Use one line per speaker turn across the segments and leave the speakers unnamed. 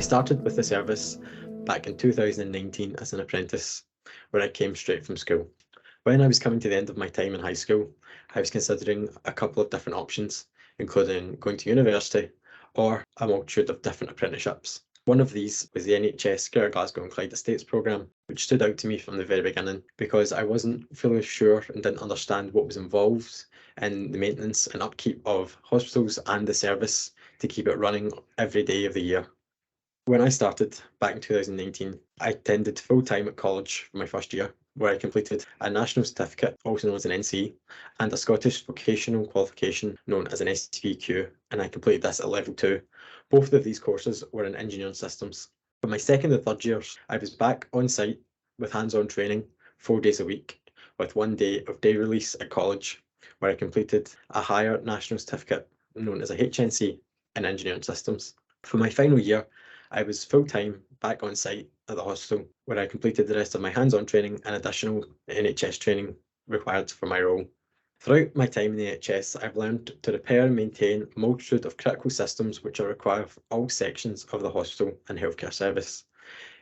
started with the service back in 2019 as an apprentice, where I came straight from school. When I was coming to the end of my time in high school, I was considering a couple of different options, including going to university or a multitude of different apprenticeships. One of these was the NHS Greater Glasgow and Clyde Estates programme, which stood out to me from the very beginning because I wasn't fully sure and didn't understand what was involved in the maintenance and upkeep of hospitals and the service to keep it running every day of the year. When I started back in 2019, I attended full-time at college for my first year, where I completed a national certificate, also known as an NCE, and a Scottish vocational qualification known as an SVQ, and I completed this at level 2. Both of these courses were in engineering systems. For my second and third years, I was back on site with hands-on training 4 days a week, with 1 day of day release at college, where I completed a higher national certificate known as a HNC in engineering systems. For my final year, I was full-time back on site at the hospital, where I completed the rest of my hands-on training and additional NHS training required for my role. Throughout my time in the NHS, I've learned to repair and maintain a multitude of critical systems which are required for all sections of the hospital and healthcare service,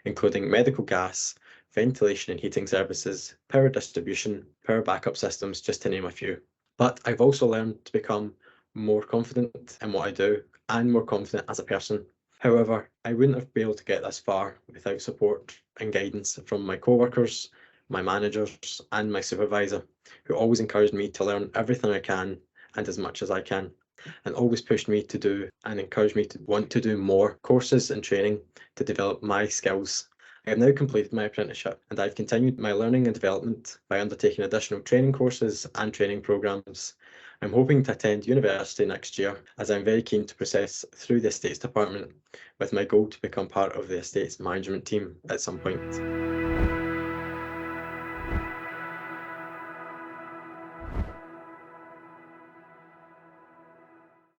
including medical gas, ventilation and heating services, power distribution, power backup systems, just to name a few. But I've also learned to become more confident in what I do and more confident as a person. However, I wouldn't have been able to get this far without support and guidance from my co-workers, my managers, and my supervisor, who always encouraged me to learn everything I can and as much as I can, and always pushed me to do and encouraged me to want to do more courses and training to develop my skills. I have now completed my apprenticeship, and I've continued my learning and development by undertaking additional training courses and training programmes. I'm hoping to attend university next year, as I'm very keen to process through the Estates Department, with my goal to become part of the Estates management team at some point.